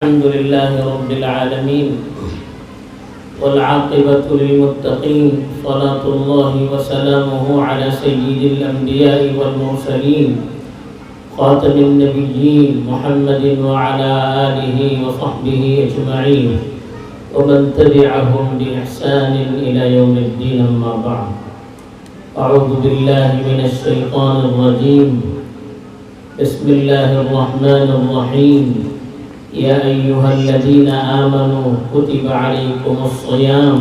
الحمد لله رب العالمين والعاقبة للمتقين صلاة الله وسلامه على سيد الأنبياء والمرسلين خاتم النبيين محمد وعلى آله وصحبه أجمعين ومن تبعهم بإحسان إلى يوم الدين. أما بعد، أعوذ بالله من الشيطان الرجيم. بسم الله الرحمن الرحيم. يا أيها الذين آمنوا كتب عليكم الصيام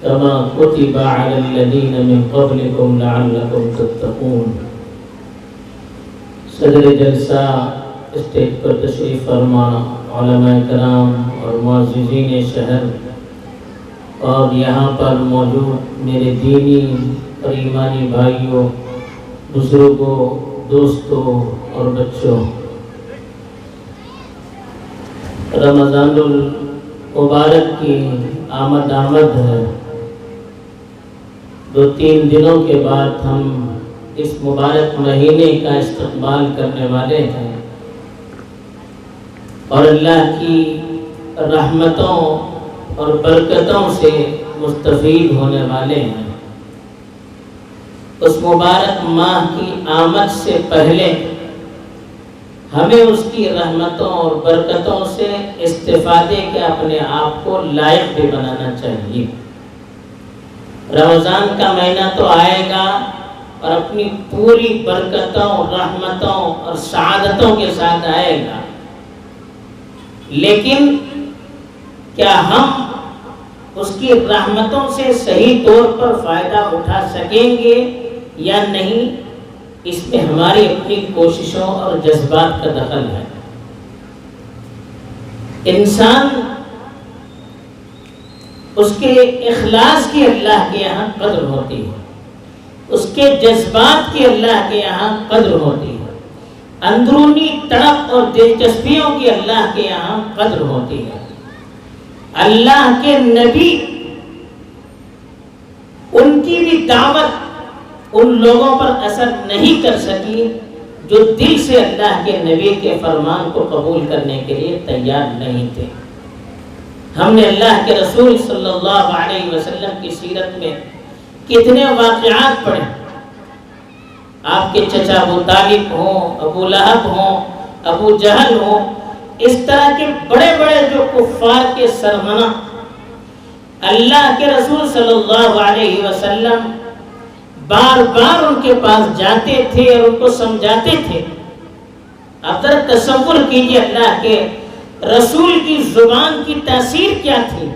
كما كتب على الذين من قبلكم لعلكم تتقون. صدر جلسہ اسٹیج پر تشریف فرما علماء کرام اور معززین شہر اور یہاں پر موجود میرے دینی اور ایمانی بھائیوں، بزرگوں، دوستوں اور بچوں، رمضان المبارک کی آمد ہے. 2-3 دنوں کے بعد ہم اس مبارک مہینے کا استقبال کرنے والے ہیں اور اللہ کی رحمتوں اور برکتوں سے مستفید ہونے والے ہیں. اس مبارک ماہ کی آمد سے پہلے ہمیں اس کی رحمتوں اور برکتوں سے استفادے کے اپنے آپ کو لائق بھی بنانا چاہیے. رمضان کا مہینہ تو آئے گا اور اپنی پوری برکتوں، رحمتوں اور سعادتوں کے ساتھ آئے گا، لیکن کیا ہم اس کی رحمتوں سے صحیح طور پر فائدہ اٹھا سکیں گے یا نہیں؟ اس میں ہماری اپنی کوششوں اور جذبات کا دخل ہے. انسان اس کے اخلاص کی اللہ کے یہاں قدر ہوتی ہے، اس کے جذبات کی اللہ کے یہاں قدر ہوتی ہے، اندرونی تڑپ اور دلچسپیوں کی اللہ کے یہاں قدر ہوتی ہے. اللہ کے نبی، ان کی بھی دعوت ان لوگوں پر اثر نہیں کر سکی جو دل سے اللہ کے نبی کے فرمان کو قبول کرنے کے لیے تیار نہیں تھے. ہم نے اللہ کے رسول صلی اللہ علیہ وسلم کی سیرت میں کتنے واقعات پڑھے. آپ کے چچا ابو طالب ہوں، ابو لہب ہوں، ابو جہل ہوں، اس طرح کے بڑے بڑے جو کفار کے سرمنہ اللہ کے رسول صلی اللہ علیہ وسلم بار بار ان کے پاس جاتے تھے اور ان کو سمجھاتے تھے. اب ذرا تصور کیجئے اللہ کے رسول کی زبان کی تاثیر کیا تھی.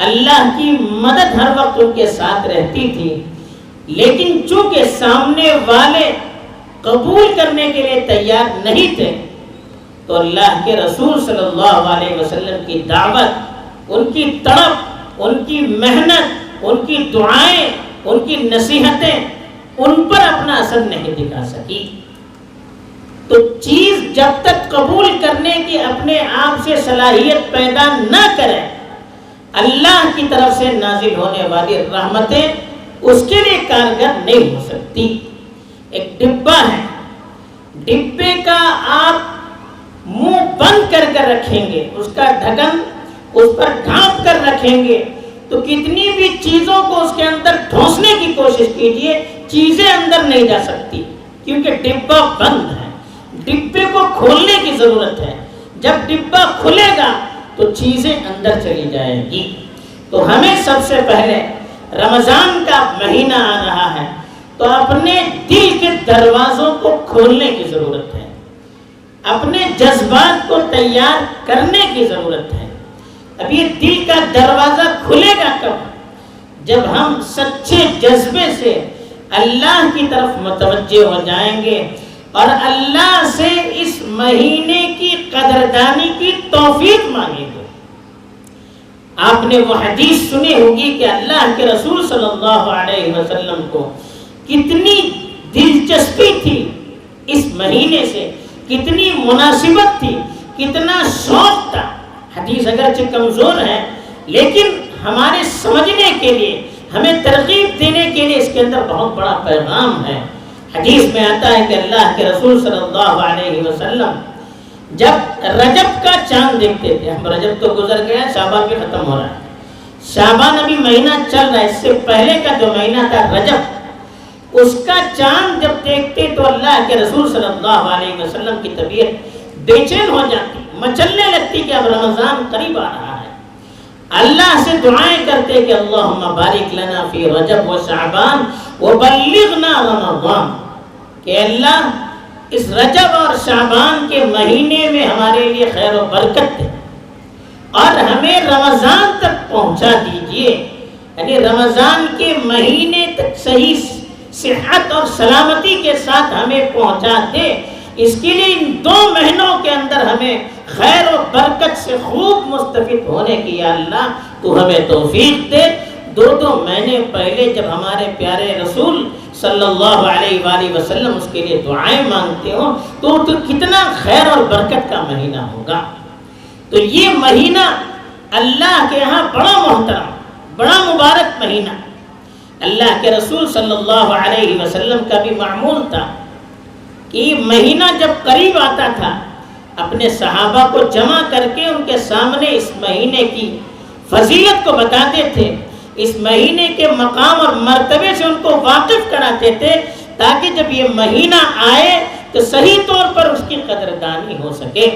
اللہ کی مدد ہر وقت ان کے ساتھ رہتی تھی، لیکن چونکہ سامنے والے قبول کرنے کے لیے تیار نہیں تھے تو اللہ کے رسول صلی اللہ علیہ وسلم کی دعوت، ان کی تڑپ، ان کی محنت، ان کی دعائیں، ان کی نصیحتیں ان پر اپنا اثر نہیں دکھا سکی. تو چیز جب تک قبول کرنے کی اپنے آپ سے صلاحیت پیدا نہ کرے، اللہ کی طرف سے نازل ہونے والی رحمتیں اس کے لیے کارگر نہیں ہو سکتی. ایک ڈبہ ہے، ڈبے کا آپ منہ بند کر رکھیں گے، اس کا ڈھکن اس پر ڈھانپ کر رکھیں گے تو کتنی بھی چیزوں کو اس کے اندر ٹھونسنے کی کوشش کیجئے، چیزیں اندر نہیں جا سکتی کیونکہ ڈبہ بند ہے. ڈبے کو کھولنے کی ضرورت ہے. جب ڈبہ کھلے گا تو چیزیں اندر چلی جائیں گی. تو ہمیں سب سے پہلے رمضان کا مہینہ آ رہا ہے تو اپنے دل کے دروازوں کو کھولنے کی ضرورت ہے، اپنے جذبات کو تیار کرنے کی ضرورت ہے. اب یہ دل کا دروازہ کھلے گا کب؟ جب ہم سچے جذبے سے اللہ کی طرف متوجہ ہو جائیں گے اور اللہ سے اس مہینے کی قدردانی کی توفیق مانگیں گے. آپ نے وہ حدیث سنی ہوگی کہ اللہ کے رسول صلی اللہ علیہ وسلم کو کتنی دلچسپی تھی اس مہینے سے، کتنی مناسبت تھی، کتنا شوق تھا. حدیث اگرچہ کمزور ہے لیکن ہمارے سمجھنے کے لیے، ہمیں ترغیب دینے کے لیے اس کے اندر بہت بڑا پیغام ہے. حدیث میں آتا ہے کہ اللہ کے رسول صلی اللہ علیہ وسلم جب رجب کا چاند دیکھتے تھے، ہم رجب تو گزر گیا، شعبان بھی ختم ہو رہا ہے، شعبان ابھی مہینہ چل رہا ہے، اس سے پہلے کا جو مہینہ تھا رجب، اس کا چاند جب دیکھتے تو اللہ کے رسول صلی اللہ علیہ وسلم کی طبیعت بے چین ہو جاتی، مچلنے لگتی کہ اب رمضان قریب آ رہا ہے۔ اللہ سے دعائیں کرتے کہ اللہم بارک لنا فی رجب و شعبان وبلغنا رمضان، کہ اللہ اس رجب اور شعبان کے مہینے میں ہمارے لیے خیر و برکت دے اور ہمیں رمضان تک پہنچا دیجئے، یعنی رمضان کے مہینے تک صحیح صحت اور سلامتی کے ساتھ ہمیں پہنچا دے۔ اس کے لیے ان 2 مہینوں کے اندر ہمیں خیر و برکت سے خوب مستفید ہونے کی یا اللہ تو ہمیں توفیق دے۔ 2 مہینے پہلے جب ہمارے پیارے رسول صلی اللہ علیہ وآلہ وسلم اس کے لیے دعائیں مانگتے ہو تو کتنا خیر اور برکت کا مہینہ ہوگا۔ تو یہ مہینہ اللہ کے ہاں بڑا محترم، بڑا مبارک مہینہ، اللہ کے رسول صلی اللہ علیہ وسلم کا بھی معمول تھا کہ یہ مہینہ جب قریب آتا تھا اپنے صحابہ کو جمع کر کے ان کے سامنے اس مہینے کی فضیلت کو بتاتے تھے، اس مہینے کے مقام اور مرتبے سے ان کو واقف کراتے تھے، تاکہ جب یہ مہینہ آئے تو صحیح طور پر اس کی قدردانی ہو سکے۔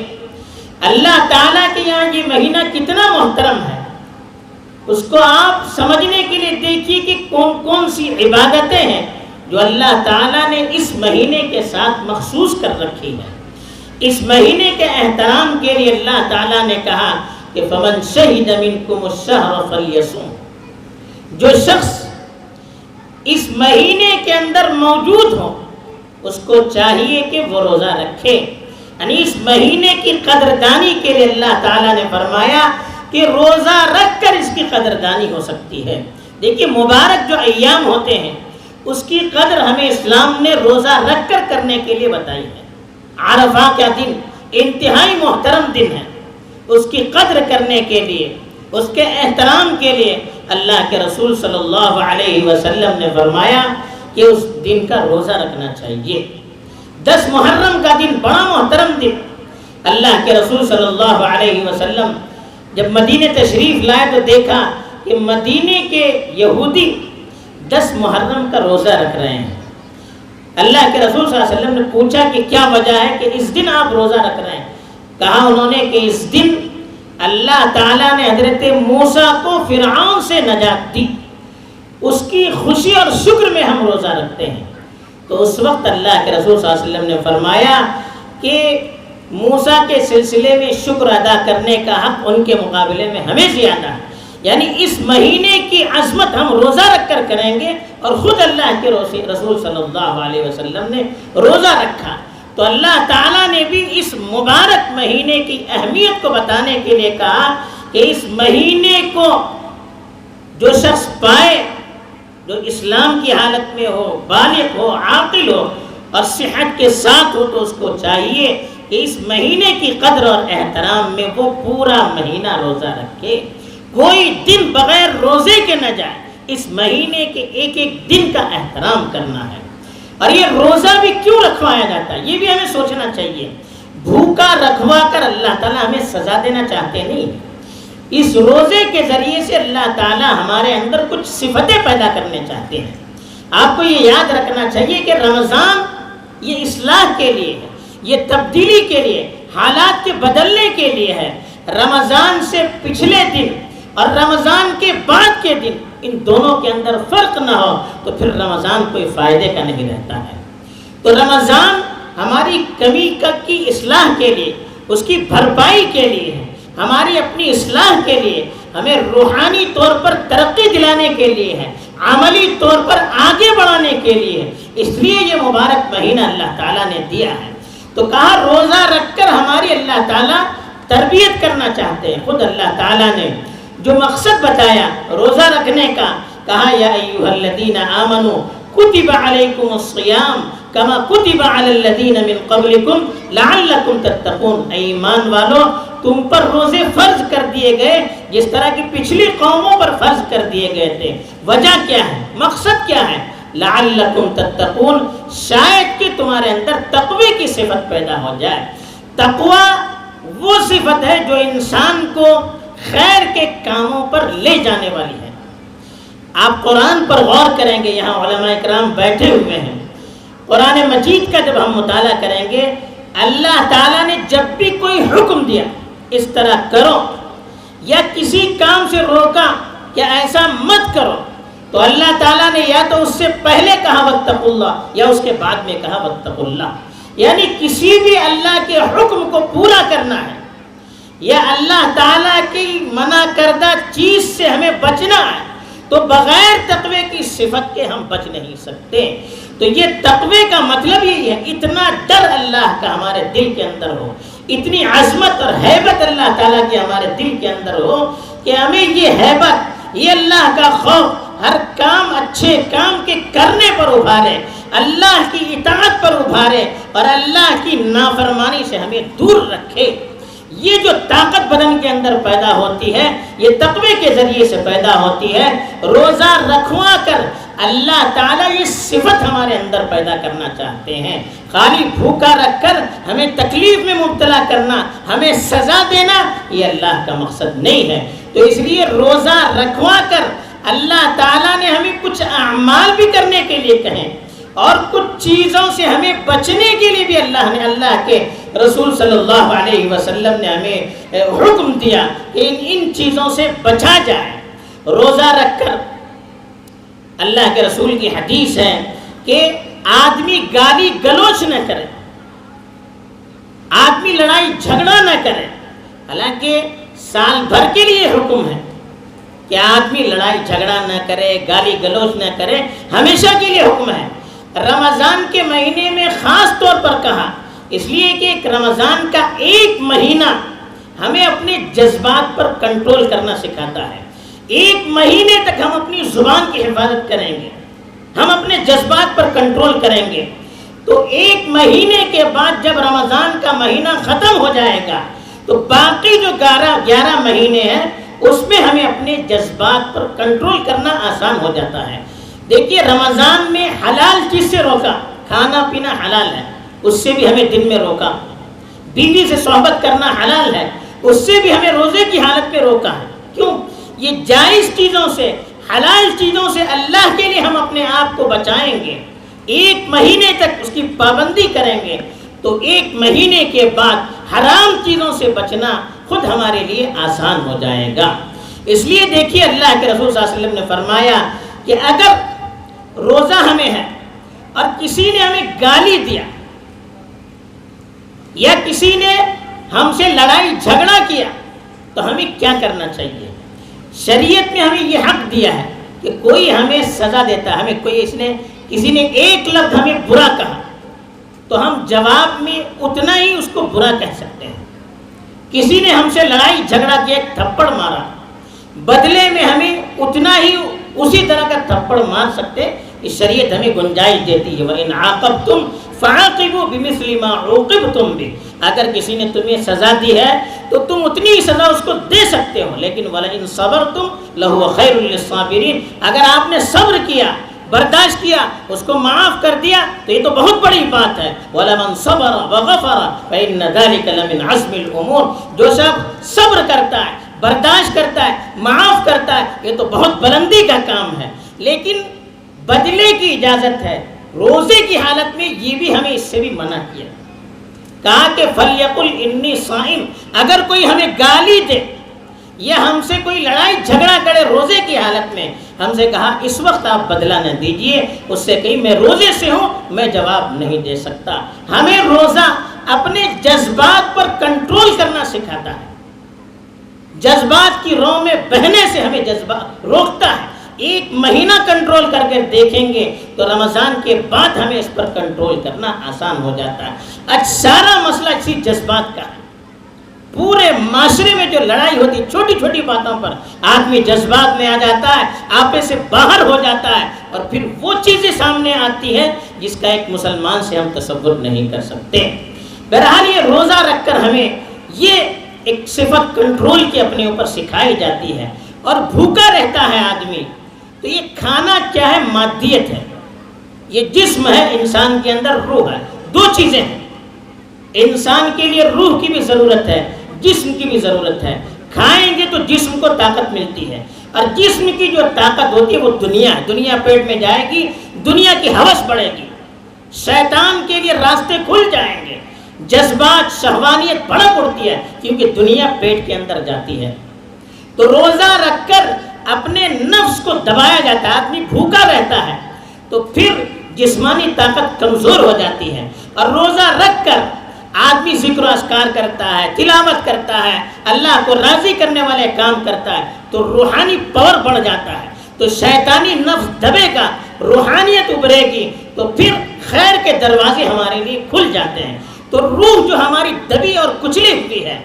اللہ تعالیٰ کے یہاں یہ مہینہ کتنا محترم ہے، اس کو آپ سمجھنے کے لیے دیکھیے کہ کون کون سی عبادتیں ہیں جو اللہ تعالیٰ نے اس مہینے کے ساتھ مخصوص کر رکھی ہے۔ اس مہینے کے احترام کے لیے اللہ تعالیٰ نے کہا کہ فَمَنْ شَهِدَ مِنْكُمُ الشَّهْرَ فَلْيَصُمْ، جو شخص اس مہینے کے اندر موجود ہو اس کو چاہیے کہ وہ روزہ رکھے۔ یعنی اس مہینے کی قدردانی کے لیے اللہ تعالیٰ نے فرمایا کہ روزہ رکھ کر اس کی قدردانی ہو سکتی ہے۔ دیکھیے مبارک جو ایام ہوتے ہیں اس کی قدر ہمیں اسلام نے روزہ رکھ کر کرنے کے لیے بتائی ہے۔ عرفہ کا دن انتہائی محترم دن ہے، اس کی قدر کرنے کے لیے، اس کے احترام کے لیے اللہ کے رسول صلی اللہ علیہ وسلم نے فرمایا کہ اس دن کا روزہ رکھنا چاہیے۔ 10 محرم کا دن بڑا محترم دن، اللہ کے رسول صلی اللہ علیہ وسلم جب مدینے تشریف لائے تو دیکھا کہ مدینے کے یہودی 10 محرم کا روزہ رکھ رہے ہیں۔ اللہ کے رسول صلی اللہ علیہ وسلم نے پوچھا کہ کیا وجہ ہے کہ اس دن آپ روزہ رکھ رہے ہیں؟ کہا انہوں نے کہ اس دن اللہ تعالیٰ نے حضرت موسیٰ کو فرعون سے نجات دی، اس کی خوشی اور شکر میں ہم روزہ رکھتے ہیں۔ تو اس وقت اللہ کے رسول صلی اللہ علیہ وسلم نے فرمایا کہ موسیٰ کے سلسلے میں شکر ادا کرنے کا حق ان کے مقابلے میں ہمیں زیادہ ہے، یعنی اس مہینے کی عظمت ہم روزہ رکھ کر کریں گے، اور خود اللہ کے رسول صلی اللہ علیہ وسلم نے روزہ رکھا۔ تو اللہ تعالیٰ نے بھی اس مبارک مہینے کی اہمیت کو بتانے کے لیے کہا کہ اس مہینے کو جو شخص پائے، جو اسلام کی حالت میں ہو، بالغ ہو، عاقل ہو اور صحت کے ساتھ ہو، تو اس کو چاہیے کہ اس مہینے کی قدر اور احترام میں وہ پورا مہینہ روزہ رکھے، کوئی دن بغیر روزے کے نہ جائے۔ اس مہینے کے ایک ایک دن کا احترام کرنا ہے۔ اور یہ روزہ بھی کیوں رکھوایا جاتا ہے یہ بھی ہمیں سوچنا چاہیے۔ بھوکا رکھوا کر اللہ تعالیٰ ہمیں سزا دینا چاہتے نہیں، اس روزے کے ذریعے سے اللہ تعالیٰ ہمارے اندر کچھ صفتیں پیدا کرنے چاہتے ہیں۔ آپ کو یہ یاد رکھنا چاہیے کہ رمضان یہ اصلاح کے لیے ہے، یہ تبدیلی کے لیے، حالات کے بدلنے کے لیے ہے۔ رمضان سے پچھلے دن اور رمضان کے بعد کے دن ان دونوں کے اندر فرق نہ ہو تو پھر رمضان کوئی فائدے کا نہیں رہتا ہے۔ تو رمضان ہماری کمی کی اصلاح کے لیے، اس کی بھرپائی کے لیے ہے، ہماری اپنی اصلاح کے لیے، ہمیں روحانی طور پر ترقی دلانے کے لیے ہے، عملی طور پر آگے بڑھانے کے لیے ہے۔ اس لیے یہ مبارک مہینہ اللہ تعالیٰ نے دیا ہے۔ تو کہا روزہ رکھ کر ہماری اللہ تعالیٰ تربیت کرنا چاہتے ہیں۔ خود اللہ تعالیٰ نے جو مقصد بتایا روزہ رکھنے کا، کہا یا ایھا الذین آمنوا کتب علیکم الصیام کما کتب علی الذین من قبلکم لعلکم تتقون، اے ایمان والو تم پر روزے فرض کر دیے گئے جس طرح کی پچھلی قوموں پر فرض کر دیے گئے تھے۔ وجہ کیا ہے؟ مقصد کیا ہے؟ لعلکم تتقون، شاید کہ تمہارے اندر تقوی کی صفت پیدا ہو جائے۔ تقوی وہ صفت ہے جو انسان کو خیر کے کاموں پر لے جانے والی ہے۔ آپ قرآن پر غور کریں گے، یہاں علماء کرام بیٹھے ہوئے ہیں، قرآن مجید کا جب ہم مطالعہ کریں گے، اللہ تعالیٰ نے جب بھی کوئی حکم دیا اس طرح کرو یا کسی کام سے روکا کہ ایسا مت کرو، تو اللہ تعالیٰ نے یا تو اس سے پہلے کہا واتقوا اللہ یا اس کے بعد میں کہا واتقوا اللہ۔ یعنی کسی بھی اللہ کے حکم کو پورا کرنا ہے یا اللہ تعالیٰ کی منع کردہ چیز سے ہمیں بچنا ہے تو بغیر تقوی کی صفت کے ہم بچ نہیں سکتے۔ تو یہ تقوی کا مطلب یہی ہے، اتنا ڈر اللہ کا ہمارے دل کے اندر ہو، اتنی عظمت اور ہیبت اللہ تعالیٰ کی ہمارے دل کے اندر ہو کہ ہمیں یہ ہیبت، یہ اللہ کا خوف ہر کام اچھے کام کے کرنے پر ابھارے، اللہ کی اطاعت پر ابھارے اور اللہ کی نافرمانی سے ہمیں دور رکھے۔ یہ جو طاقت بدن کے اندر پیدا ہوتی ہے یہ تقوی کے ذریعے سے پیدا ہوتی ہے۔ روزہ رکھوا کر اللہ تعالیٰ یہ صفت ہمارے اندر پیدا کرنا چاہتے ہیں۔ خالی بھوکا رکھ کر ہمیں تکلیف میں مبتلا کرنا، ہمیں سزا دینا، یہ اللہ کا مقصد نہیں ہے۔ تو اس لیے روزہ رکھوا کر اللہ تعالیٰ نے ہمیں کچھ اعمال بھی کرنے کے لیے کہیں اور کچھ چیزوں سے ہمیں بچنے کے لیے بھی اللہ نے، اللہ کے رسول صلی اللہ علیہ وسلم نے ہمیں حکم دیا کہ ان چیزوں سے بچا جائے۔ روزہ رکھ کر اللہ کے رسول کی حدیث ہے کہ آدمی گالی گلوچ نہ کرے، آدمی لڑائی جھگڑا نہ کرے۔ حالانکہ سال بھر کے لیے حکم ہے کہ آدمی لڑائی جھگڑا نہ کرے، گالی گلوچ نہ کرے، ہمیشہ کے لیے حکم ہے۔ رمضان کے مہینے میں خاص طور پر کہا، اس لیے کہ ایک رمضان کا ایک مہینہ ہمیں اپنے جذبات پر کنٹرول کرنا سکھاتا ہے۔ ایک مہینے تک ہم اپنی زبان کی حفاظت کریں گے، ہم اپنے جذبات پر کنٹرول کریں گے، تو ایک مہینے کے بعد جب رمضان کا مہینہ ختم ہو جائے گا تو باقی جو 11 مہینے ہیں اس میں ہمیں اپنے جذبات پر کنٹرول کرنا آسان ہو جاتا ہے۔ دیکھیے رمضان میں حلال چیز سے روکا، کھانا پینا حلال ہے، اس سے بھی ہمیں دن میں روکا۔ بیوی سے صحبت کرنا حلال ہے، اس سے بھی ہمیں روزے کی حالت میں روکا ہے۔ کیوں؟ یہ جائز چیزوں سے، حلال چیزوں سے اللہ کے لیے ہم اپنے آپ کو بچائیں گے، ایک مہینے تک اس کی پابندی کریں گے تو ایک مہینے کے بعد حرام چیزوں سے بچنا خود ہمارے لیے آسان ہو جائے گا۔ اس لیے دیکھیے اللہ کے رسول صلی اللہ علیہ وسلم نے فرمایا کہ اگر روزہ ہمیں ہے اور کسی نے ہمیں گالی دیا یا کسی نے ہم سے لڑائی جھگڑا کیا تو ہمیں کیا کرنا چاہیے؟ شریعت میں ہمیں یہ حق دیا ہے کہ کوئی ہمیں سزا دیتا ہے، ہمیں کوئی کسی نے ایک لفظ ہمیں برا کہا تو ہم جواب میں اتنا ہی اس کو برا کہہ سکتے ہیں۔ کسی نے ہم سے لڑائی جھگڑا کیا، ایک تھپڑ مارا، بدلے میں ہمیں اتنا ہی اسی طرح کا تھپڑ مار سکتے۔ اس شریعت ہمیں گنجائش دیتی ہے وَإِنْ عَاقَبْتُمْ فَعَاقِبُوا بِمِثْلِ مَا عُوقِبْتُمْ بِهِ، اگر کسی نے تمہیں سزا دی ہے تو تم اتنی ہی سزا اس کو دے سکتے ہو، لیکن وَلَئِنْ صَبَرْتُمْ لَهُوَ خَيْرٌ لِلصَّابِرِينَ، اگر آپ نے صبر کیا، برداشت کیا، اس کو معاف کر دیا تو یہ تو بہت بڑی بات ہے۔ وَلَمَنْ صَبَرَ وَغَفَرَ فَإِنَّ ذَلِكَ لَمِنْ عَزْمِ الْأُمُورِ، جو شخص صبر کرتا ہے، برداشت کرتا ہے، معاف کرتا ہے، یہ تو بہت بلندی کا کام ہے۔ لیکن بدلے کی اجازت ہے، روزے کی حالت میں یہ بھی ہمیں اس سے بھی منع کیا، کہا کہ فَلْيَقُلْ إِنِّي صَائِمٌ، اگر کوئی ہمیں گالی دے یا ہم سے کوئی لڑائی جھگڑا کرے روزے کی حالت میں، ہم سے کہا اس وقت آپ بدلہ نہ دیجئے، اس سے کہیں میں روزے سے ہوں، میں جواب نہیں دے سکتا۔ ہمیں روزہ اپنے جذبات پر کنٹرول کرنا سکھاتا ہے، جذبات کی رو میں بہنے سے ہمیں جذبات روکتا ہے۔ ایک مہینہ کنٹرول کر کے دیکھیں گے تو رمضان کے بعد ہمیں اس پر کنٹرول کرنا آسان ہو جاتا ہے۔ آج سارا مسئلہ اسی جذبات کا ہے۔ پورے معاشرے میں جو لڑائی ہوتی ہے چھوٹی چھوٹی باتوں پر، آدمی جذبات میں آ جاتا ہے، آپے سے باہر ہو جاتا ہے اور پھر وہ چیزیں سامنے آتی ہیں جس کا ایک مسلمان سے ہم تصور نہیں کر سکتے۔ بہرحال یہ روزہ رکھ کر ہمیں یہ ایک صفت کنٹرول کی اپنے اوپر سکھائی جاتی ہے۔ اور بھوکا رہتا ہے آدمی تو یہ کھانا کیا ہے؟ مادیت ہے، یہ جسم ہے، انسان کے اندر روح ہے، دو چیزیں ہیں۔ انسان کے لیے روح کی بھی ضرورت ہے، جسم کی بھی ضرورت ہے. کھائیں گے تو جسم کو طاقت ملتی ہے، اور جسم کی جو طاقت ہوتی ہے وہ دنیا ہے. دنیا پیٹ میں جائے گی، دنیا کی ہوس بڑھے گی، شیطان کے لیے راستے کھل جائیں گے، جذبات شہوانیت بھڑک اڑتی ہے کیونکہ دنیا پیٹ کے اندر جاتی ہے. تو روزہ رکھ کر اپنے نفس کو دبایا جاتا ہے. آدمی بھوکا رہتا ہے تو پھر جسمانی طاقت کمزور ہو جاتی ہے، اور روزہ رکھ کر آدمی ذکر و اذکار کرتا ہے، تلاوت کرتا ہے، اللہ کو راضی کرنے والے کام کرتا ہے تو روحانی پاور بڑھ جاتا ہے. تو شیطانی نفس دبے گا، روحانیت ابھرے گی، تو پھر خیر کے دروازے ہمارے لیے کھل جاتے ہیں. تو روح جو ہماری دبی اور کچلی ہوئی ہے،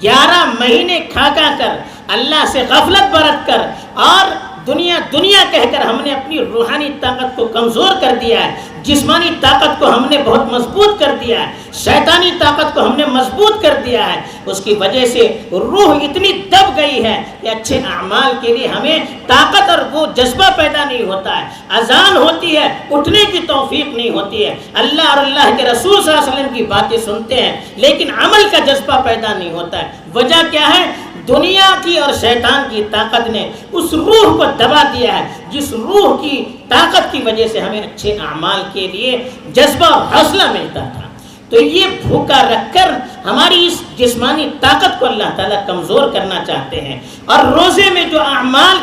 11 مہینے کھا کر اللہ سے غفلت برت کر اور دنیا دنیا کہہ کر ہم نے اپنی روحانی طاقت کو کمزور کر دیا ہے، جسمانی طاقت کو ہم نے بہت مضبوط کر دیا ہے، شیطانی طاقت کو ہم نے مضبوط کر دیا ہے. اس کی وجہ سے روح اتنی دب گئی ہے کہ اچھے اعمال کے لیے ہمیں طاقت اور وہ جذبہ پیدا نہیں ہوتا ہے. اذان ہوتی ہے، اٹھنے کی توفیق نہیں ہوتی ہے، اللہ اور اللہ کے رسول صلی اللہ علیہ وسلم کی باتیں سنتے ہیں لیکن عمل کا جذبہ پیدا نہیں ہوتا ہے. وجہ کیا ہے؟ دنیا کی اور شیطان کی طاقت نے اس روح کو دبا دیا ہے، جس روح کی طاقت کی وجہ سے ہمیں اچھے اعمال کے لیے جذبہ اور حوصلہ ملتا تھا. تو یہ بھوکا رکھ کر ہماری اس جسمانی طاقت کو اللہ تعالیٰ کمزور کرنا چاہتے ہیں، اور روزے میں جو اعمال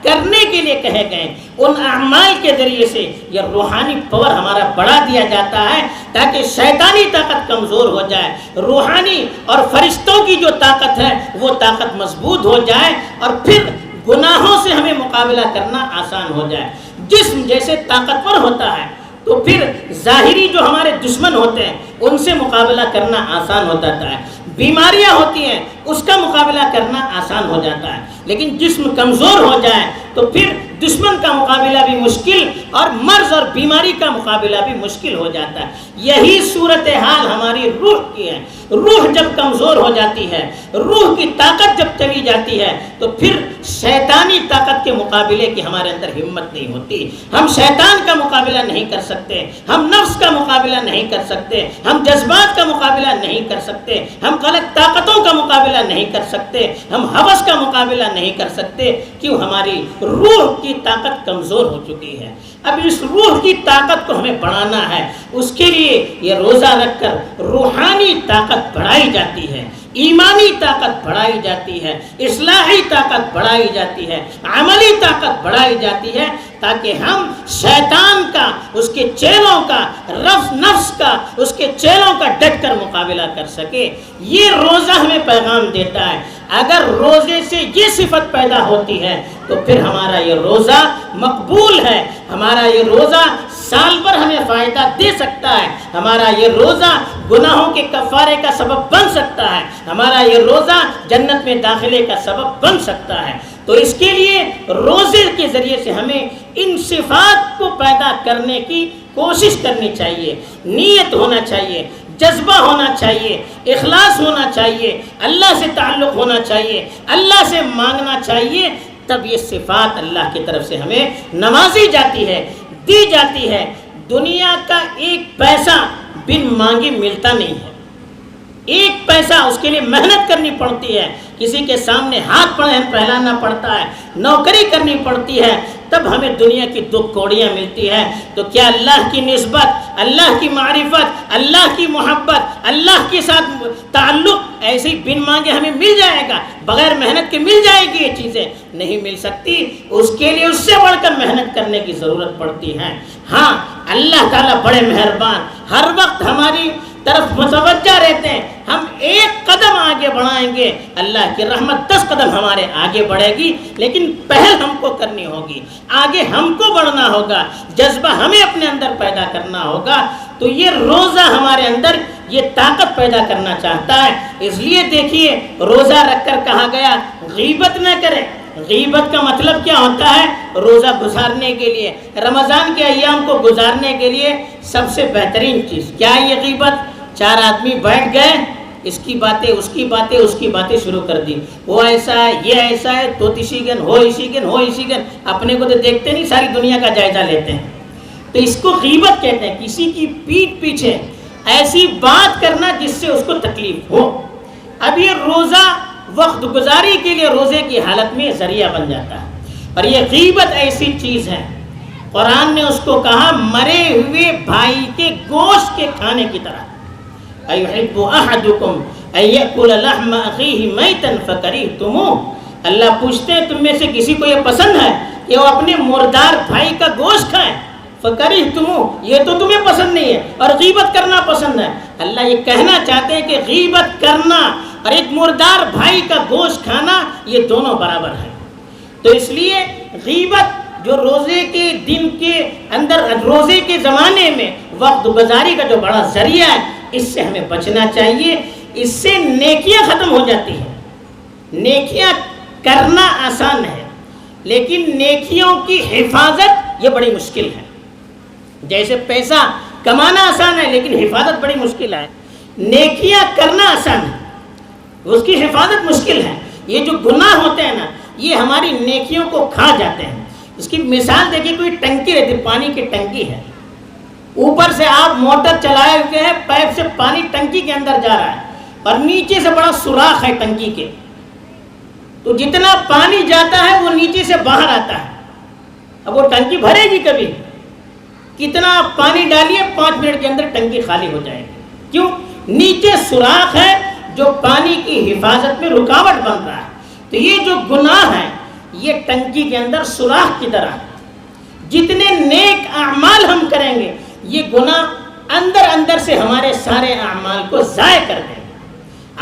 کرنے کے لیے کہے گئے ان اعمال کے ذریعے سے یہ روحانی پاور ہمارا بڑھا دیا جاتا ہے تاکہ شیطانی طاقت کمزور ہو جائے، روحانی اور فرشتوں کی جو طاقت ہے وہ طاقت مضبوط ہو جائے، اور پھر گناہوں سے ہمیں مقابلہ کرنا آسان ہو جائے. جسم جیسے طاقتور ہوتا ہے تو پھر ظاہری جو ہمارے دشمن ہوتے ہیں ان سے مقابلہ کرنا آسان ہو جاتا ہے. بیماریاں ہوتی ہیں اس کا مقابلہ کرنا آسان ہو جاتا ہے. لیکن جسم کمزور ہو جائے تو پھر دشمن کا مقابلہ بھی مشکل اور مرض اور بیماری کا مقابلہ بھی مشکل ہو جاتا ہے. یہی صورتحال ہماری روح کی ہے. روح جب کمزور ہو جاتی ہے، روح کی طاقت جب چلی جاتی ہے تو پھر شیطانی طاقت کے مقابلے کی ہمارے اندر ہمت نہیں ہوتی. ہم شیطان کا مقابلہ نہیں کر سکتے، ہم نفس کا مقابلہ نہیں کر سکتے، ہم جذبات کا مقابلہ نہیں کر سکتے، ہم غلط طاقتوں کا مقابلہ نہیں کر سکتے، ہم ہوس کا مقابلہ نہیں کر سکتے. کیوں؟ ہماری روح کی طاقت کمزور ہو چکی ہے. اب اس روح کی طاقت کو ہمیں بڑھانا ہے. اس کے لیے یہ روزہ رکھ کر روحانی طاقت بڑھائی جاتی ہے، ایمانی طاقت بڑھائی جاتی ہے، اصلاحی طاقت بڑھائی جاتی ہے، عملی طاقت بڑھائی جاتی ہے تاکہ ہم شیطان کا، اس کے چیلوں کا، نفس کا، اس کے چیلوں کا ڈٹ کر مقابلہ کر سکے. یہ روزہ ہمیں پیغام دیتا ہے. اگر روزے سے یہ صفت پیدا ہوتی ہے تو پھر ہمارا یہ روزہ مقبول ہے، ہمارا یہ روزہ سال بھر ہمیں فائدہ دے سکتا ہے، ہمارا یہ روزہ گناہوں کے کفارے کا سبب بن سکتا ہے، ہمارا یہ روزہ جنت میں داخلے کا سبب بن سکتا ہے. تو اس کے لیے روزے کے ذریعے سے ہمیں ان صفات کو پیدا کرنے کی کوشش کرنی چاہیے. نیت ہونا چاہیے، جذبہ ہونا چاہیے، اخلاص ہونا چاہیے، اللہ سے تعلق ہونا چاہیے، اللہ سے مانگنا چاہیے. تب یہ صفات اللہ کی طرف سے ہمیں نوازی جاتی ہے، دی جاتی ہے. دنیا کا ایک پیسہ بن مانگے ملتا نہیں ہے. ایک پیسہ اس کے لیے محنت کرنی پڑتی ہے، کسی کے سامنے ہاتھ پھیلانا پڑتا ہے، نوکری کرنی پڑتی ہے، تب ہمیں دنیا کی 2 کوڑیاں ملتی ہے. تو کیا اللہ کی نسبت، اللہ کی معرفت، اللہ کی محبت، اللہ کے ساتھ تعلق ایسے ہی بن مانگے ہمیں مل جائے گا؟ بغیر محنت کے مل جائے گی یہ چیزیں؟ نہیں مل سکتی. اس کے لیے اس سے بڑھ کر محنت کرنے کی ضرورت پڑتی ہے. ہاں، اللہ تعالیٰ بڑے مہربان، ہر وقت ہماری طرف متوجہ رہتے ہیں. ہم ایک قدم آگے بڑھائیں گے، اللہ کی رحمت 10 قدم ہمارے آگے بڑھے گی. لیکن پہل ہم کو کرنی ہوگی، آگے ہم کو بڑھنا ہوگا، جذبہ ہمیں اپنے اندر پیدا کرنا ہوگا. تو یہ روزہ ہمارے اندر یہ طاقت پیدا کرنا چاہتا ہے. اس لیے دیکھیے روزہ رکھ کر کہا گیا غیبت نہ کرے. غیبت کا مطلب کیا ہوتا ہے؟ روزہ گزارنے کے لیے، رمضان کے ایام کو گزارنے کے لیے سب سے بہترین چیز کیا ہے؟ یہ غیبت. 4 آدمی بیٹھ گئے، اس کی باتیں اس کی باتیں اس کی باتیں شروع کر دی. وہ ایسا ہے، یہ ایسا ہے، تو اسی گن ہو اسی گن ہو اسی گن. اپنے کو تو دیکھتے نہیں، ساری دنیا کا جائزہ لیتے ہیں. تو اس کو غیبت کہتے ہیں. کسی کی پیٹھ پیچھے ایسی بات کرنا جس سے اس کو تکلیف ہو. اب یہ روزہ وقت گزاری کے لیے روزے کی حالت میں ذریعہ بن جاتا ہے. اور یہ غیبت ایسی چیز ہے، قرآن نے اس کو کہا مرے ہوئے بھائی کے گوشت کے کھانے کی طرح. اَيُحِبُّ أَحَدُكُمْ أَن يَأْكُلَ لَحْمَ أَخِيهِ مَيْتًا فَكَرِهْتُمُوهُ. اللہ پوچھتے ہیں تم میں سے کسی کو یہ پسند ہے کہ وہ اپنے مردار بھائی کا گوشت کھائیں؟ فَكَرِهْتُمُوهُ، یہ تو تمہیں پسند نہیں ہے، اور غیبت کرنا پسند ہے. اللہ یہ کہنا چاہتے ہیں کہ غیبت کرنا اور ایک مردار بھائی کا گوشت کھانا یہ دونوں برابر ہیں. تو اس لیے غیبت جو روزے کے دن کے اندر، روزے کے زمانے میں وقت گزاری کا جو بڑا ذریعہ ہے، اس سے ہمیں بچنا چاہیے. اس سے نیکیاں ختم ہو جاتی ہیں. نیکیاں کرنا آسان ہے، لیکن نیکیوں کی حفاظت یہ بڑی مشکل ہے. جیسے پیسہ کمانا آسان ہے لیکن حفاظت بڑی مشکل ہے. نیکیاں کرنا آسان ہے، اس کی حفاظت مشکل ہے. یہ جو گناہ ہوتے ہیں نا، یہ ہماری نیکیوں کو کھا جاتے ہیں. اس کی مثال دیکھیے، کوئی ٹنکی رہتی، پانی کی ٹنکی ہے، اوپر سے آپ موٹر چلائے ہوئے ہیں، پائپ سے پانی ٹنکی کے اندر جا رہا ہے اور نیچے سے بڑا سوراخ ہے ٹنکی کے، تو جتنا پانی جاتا ہے وہ نیچے سے باہر آتا ہے. اب وہ ٹنکی بھرے گی کبھی؟ کتنا پانی ڈالیے 5 منٹ کے اندر ٹنکی خالی ہو جائے گی. کیوں؟ نیچے سوراخ ہے جو پانی کی حفاظت میں رکاوٹ بن رہا ہے. تو یہ جو گناہ ہے یہ ٹنکی کے اندر سوراخ کی طرح ہے. جتنے نیک اعمال ہم کریں گے یہ گناہ اندر اندر سے ہمارے سارے اعمال کو ضائع کر دیں گے.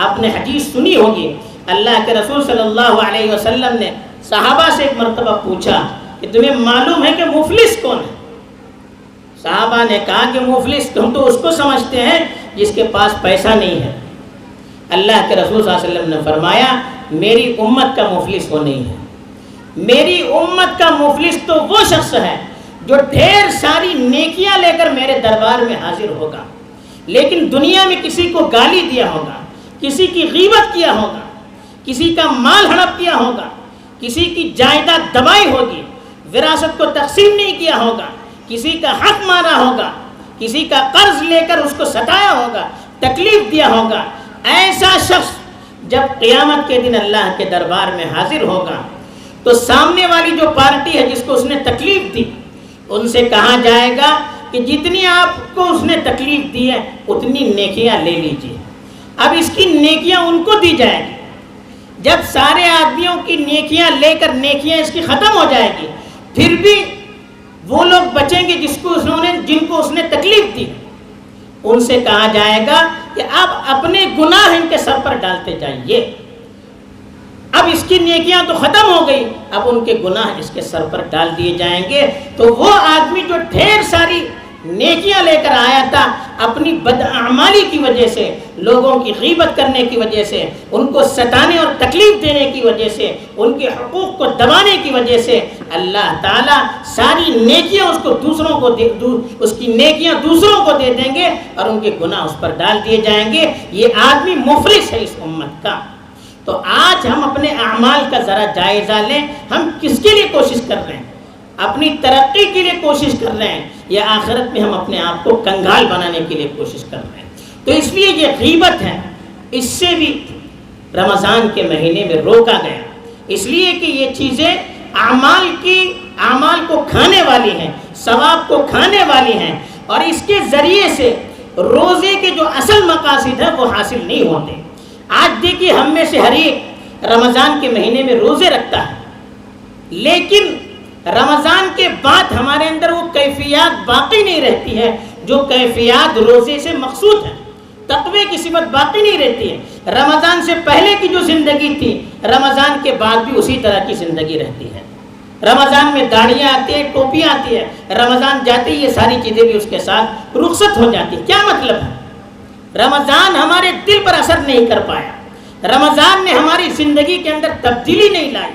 آپ نے حدیث سنی ہوگی، اللہ کے رسول صلی اللہ علیہ وسلم نے صحابہ سے ایک مرتبہ پوچھا کہ تمہیں معلوم ہے کہ مفلس کون ہے؟ صحابہ نے کہا کہ مفلس ہم تو اس کو سمجھتے ہیں جس کے پاس پیسہ نہیں ہے. اللہ کے رسول صلی اللہ علیہ وسلم نے فرمایا میری امت کا مفلس وہ نہیں ہے. میری امت کا مفلس تو وہ شخص ہے جو ڈھیر ساری نیکیاں لے کر میرے دربار میں حاضر ہوگا، لیکن دنیا میں کسی کو گالی دیا ہوگا، کسی کی غیبت کیا ہوگا، کسی کا مال ہڑپ کیا ہوگا، کسی کی جائیداد دبائی ہوگی، وراثت کو تقسیم نہیں کیا ہوگا، کسی کا حق مارا ہوگا، کسی کا قرض لے کر اس کو ستایا ہوگا، تکلیف دیا ہوگا. ایسا شخص جب قیامت کے دن اللہ کے دربار میں حاضر ہوگا تو سامنے والی جو پارٹی ہے جس کو اس نے تکلیف دی، ان سے کہا جائے گا کہ جتنی آپ کو اس نے تکلیف دی ہے اتنی نیکیاں لے لیجیے. اب اس کی نیکیاں ان کو دی جائے گی. جب سارے آدمیوں کی نیکیاں لے کر نیکیاں اس کی ختم ہو جائے گی، پھر بھی وہ لوگ بچیں گے جن کو اس نے تکلیف دی. ان سے کہا جائے گا کہ اب اپنے گناہ ان کے سر پر ڈالتے جائیے. اب اس کی نیکیاں تو ختم ہو گئی، اب ان کے گناہ اس کے سر پر ڈال دیے جائیں گے. تو وہ آدمی جو ڈھیر ساری نیکیاں لے کر آیا تھا، اپنی بدعمالی کی وجہ سے، لوگوں کی غیبت کرنے کی وجہ سے، ان کو ستانے اور تکلیف دینے کی وجہ سے، ان کے حقوق کو دبانے کی وجہ سے، اللہ تعالیٰ ساری نیکیاں اس کی نیکیاں دوسروں کو دے دیں گے اور ان کے گناہ اس پر ڈال دیے جائیں گے. یہ آدمی مفلس ہے اس امت کا. تو آج ہم اپنے اعمال کا ذرا جائزہ لیں. ہم کس کے لیے کوشش کر رہے ہیں؟ اپنی ترقی کے لیے کوشش کر رہے ہیں یا آخرت میں ہم اپنے آپ کو کنگال بنانے کے لیے کوشش کر رہے ہیں؟ تو اس لیے یہ غیبت ہے، اس سے بھی رمضان کے مہینے میں روکا گیا، اس لیے کہ یہ چیزیں اعمال کو کھانے والی ہیں، ثواب کو کھانے والی ہیں، اور اس کے ذریعے سے روزے کے جو اصل مقاصد ہیں وہ حاصل نہیں ہوتے. آج دیکھیے ہم میں سے ہر ایک رمضان کے مہینے میں روزے رکھتا ہے، لیکن رمضان کے بعد ہمارے اندر وہ کیفیات باقی نہیں رہتی ہے جو کیفیات روزے سے مقصود ہے. تقوی کی صفت باقی نہیں رہتی ہے. رمضان سے پہلے کی جو زندگی تھی رمضان کے بعد بھی اسی طرح کی زندگی رہتی ہے. رمضان میں داڑیاں آتی ہیں، ٹوپیاں آتی ہیں، رمضان جاتے ہی یہ ساری چیزیں بھی اس کے ساتھ رخصت ہو جاتی. کیا مطلب ہے؟ رمضان ہمارے دل پر اثر نہیں کر پایا، رمضان نے ہماری زندگی کے اندر تبدیلی نہیں لائی،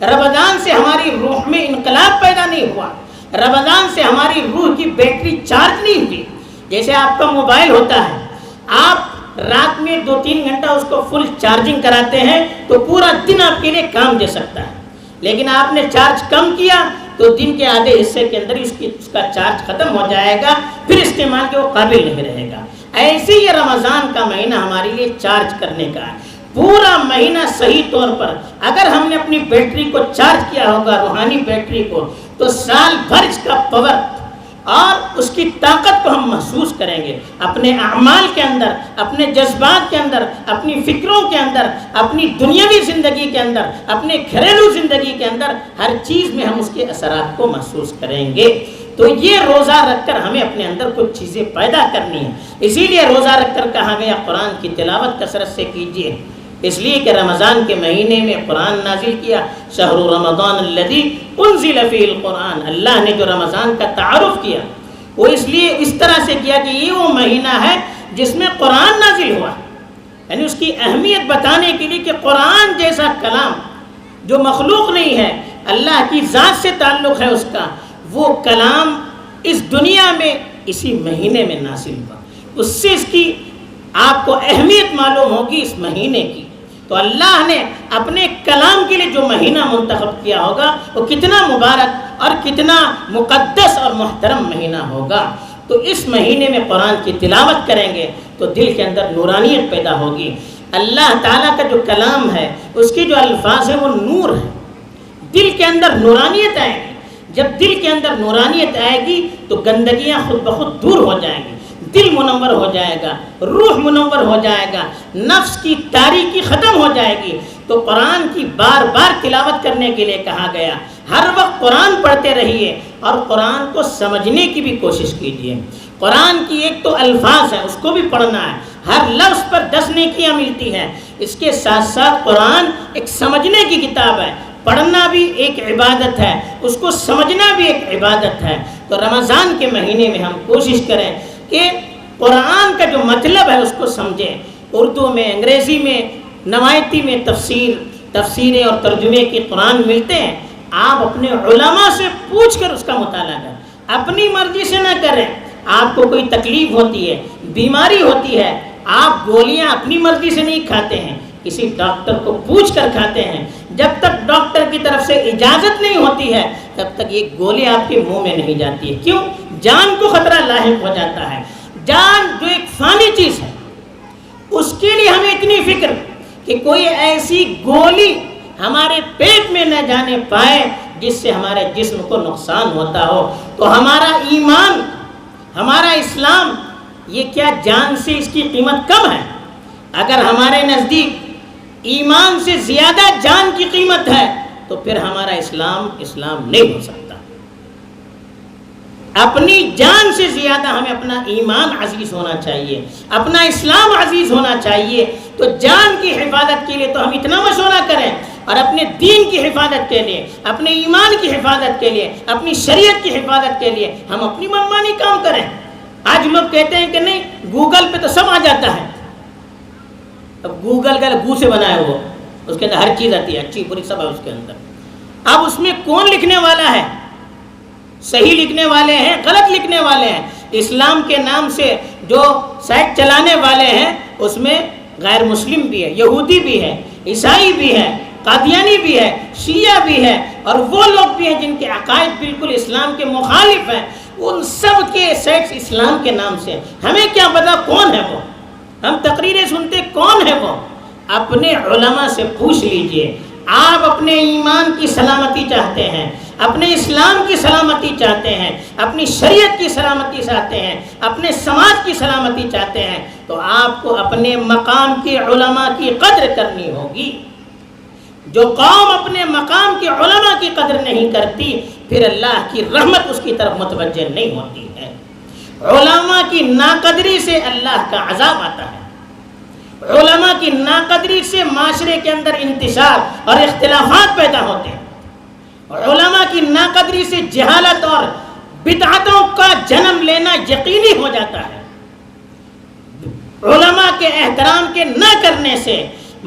رمضان سے ہماری روح میں انقلاب پیدا نہیں ہوا، رمضان سے ہماری روح کی بیٹری چارج نہیں ہوئی. جیسے آپ کا موبائل ہوتا ہے، آپ رات میں 2-3 گھنٹہ اس کو فل چارجنگ کراتے ہیں تو پورا دن آپ کے لیے کام دے سکتا ہے، لیکن آپ نے چارج کم کیا تو دن کے آدھے حصے کے اندر اس کا چارج ختم ہو جائے گا، پھر استعمال کے وہ قابل نہیں رہے گا. ایسے ہی رمضان کا مہینہ ہمارے لیے چارج کرنے کا ہے. پورا مہینہ صحیح طور پر اگر ہم نے اپنی بیٹری کو چارج کیا ہوگا، روحانی بیٹری کو، تو سال بھر اس کا پاور اور اس کی طاقت کو ہم محسوس کریں گے اپنے اعمال کے اندر، اپنے جذبات کے اندر، اپنی فکروں کے اندر، اپنی دنیاوی زندگی کے اندر، اپنے گھریلو زندگی کے اندر، ہر چیز میں ہم اس کے اثرات کو محسوس کریں گے۔ تو یہ روزہ رکھ کر ہمیں اپنے اندر کچھ چیزیں پیدا کرنی ہیں، اسی لیے روزہ رکھ کر کہا گیا قرآن کی تلاوت کثرت سے کیجیے، اس لیے کہ رمضان کے مہینے میں قرآن نازل کیا، شہر رمضان الذی انزل فیہ القرآن، اللہ نے جو رمضان کا تعارف کیا وہ اس لیے اس طرح سے کیا کہ یہ وہ مہینہ ہے جس میں قرآن نازل ہوا، یعنی اس کی اہمیت بتانے کے لیے کہ قرآن جیسا کلام جو مخلوق نہیں ہے، اللہ کی ذات سے تعلق ہے اس کا، وہ کلام اس دنیا میں اسی مہینے میں نازل ہوا، اس سے اس کی آپ کو اہمیت معلوم ہوگی اس مہینے کی۔ تو اللہ نے اپنے کلام کے لیے جو مہینہ منتخب کیا ہوگا وہ کتنا مبارک اور کتنا مقدس اور محترم مہینہ ہوگا۔ تو اس مہینے میں قرآن کی تلاوت کریں گے تو دل کے اندر نورانیت پیدا ہوگی، اللہ تعالیٰ کا جو کلام ہے اس کے جو الفاظ ہیں وہ نور ہے، دل کے اندر نورانیت آئے گی۔ جب دل کے اندر نورانیت آئے گی تو گندگیاں خود بخود دور ہو جائیں گی، دل منور ہو جائے گا، روح منور ہو جائے گا، نفس کی تاریکی ختم ہو جائے گی۔ تو قرآن کی بار بار تلاوت کرنے کے لیے کہا گیا، ہر وقت قرآن پڑھتے رہیے اور قرآن کو سمجھنے کی بھی کوشش کیجیے۔ قرآن کی ایک تو الفاظ ہے اس کو بھی پڑھنا ہے، ہر لفظ پر 10 نیکیاں ملتی ہیں، اس کے ساتھ ساتھ قرآن ایک سمجھنے کی کتاب ہے، پڑھنا بھی ایک عبادت ہے، اس کو سمجھنا بھی ایک عبادت ہے۔ تو رمضان کے مہینے میں ہم کوشش کریں کہ قرآن کا جو مطلب ہے اس کو سمجھیں، اردو میں، انگریزی میں، نوایتی میں تفسیریں اور ترجمے کے قرآن ملتے ہیں، آپ اپنے علماء سے پوچھ کر اس کا مطالعہ کریں، اپنی مرضی سے نہ کریں۔ آپ کو کوئی تکلیف ہوتی ہے، بیماری ہوتی ہے، آپ گولیاں اپنی مرضی سے نہیں کھاتے ہیں، کسی ڈاکٹر کو پوچھ کر کھاتے ہیں۔ جب تک ڈاکٹر کی طرف سے اجازت نہیں ہوتی ہے تب تک یہ گولی آپ کے منہ میں نہیں جاتی ہے۔ کیوں؟ جان کو خطرہ لاحق ہو جاتا ہے۔ جان جو ایک فانی چیز ہے اس کے لیے ہمیں اتنی فکر کہ کوئی ایسی گولی ہمارے پیٹ میں نہ جانے پائے جس سے ہمارے جسم کو نقصان ہوتا ہو۔ تو ہمارا ایمان، ہمارا اسلام، یہ کیا جان سے اس کی قیمت کم ہے؟ اگر ہمارے نزدیک ایمان سے زیادہ جان کی قیمت ہے تو پھر ہمارا اسلام نہیں ہو سکتا۔ اپنی جان سے زیادہ ہمیں اپنا ایمان عزیز ہونا چاہیے، اپنا اسلام عزیز ہونا چاہیے۔ تو جان کی حفاظت کے لیے تو ہم اتنا مشورہ کریں، اور اپنے دین کی حفاظت کے لیے، اپنے ایمان کی حفاظت کے لیے، اپنی شریعت کی حفاظت کے لیے ہم اپنی منمانی کام کریں۔ آج لوگ کہتے ہیں کہ نہیں گوگل پہ تو سب آ جاتا ہے۔ اب گوگل کا گو سے بنایا ہوا، اس کے اندر ہر چیز آتی ہے، اچھی بری سب ہے اس کے اندر۔ اب اس میں کون لکھنے والا ہے؟ صحیح لکھنے والے ہیں، غلط لکھنے والے ہیں۔ اسلام کے نام سے جو سائٹ چلانے والے ہیں اس میں غیر مسلم بھی ہے، یہودی بھی ہے، عیسائی بھی ہے، قادیانی بھی ہے، شیعہ بھی ہے، اور وہ لوگ بھی ہیں جن کے عقائد بالکل اسلام کے مخالف ہیں۔ ان سب کے سیٹس اسلام کے نام سے، ہمیں کیا پتا کون ہے وہ؟ ہم تقریریں سنتے کون ہے وہ؟ اپنے علماء سے پوچھ لیجئے۔ آپ اپنے ایمان کی سلامتی چاہتے ہیں، اپنے اسلام کی سلامتی چاہتے ہیں، اپنی شریعت کی سلامتی چاہتے ہیں، اپنے سماج کی سلامتی چاہتے ہیں، تو آپ کو اپنے مقام کے علماء کی قدر کرنی ہوگی۔ جو قوم اپنے مقام کے علماء کی قدر نہیں کرتی پھر اللہ کی رحمت اس کی طرف متوجہ نہیں ہوتی ہے۔ علماء کی ناقدری سے اللہ کا عذاب آتا ہے، علماء کی ناقدری سے معاشرے کے اندر انتشار اور اختلافات پیدا ہوتے ہیں، علماء کی ناقدری سے جہالت اور بدعتوں کا جنم لینا یقینی ہو جاتا ہے، علماء کے احترام کے نہ کرنے سے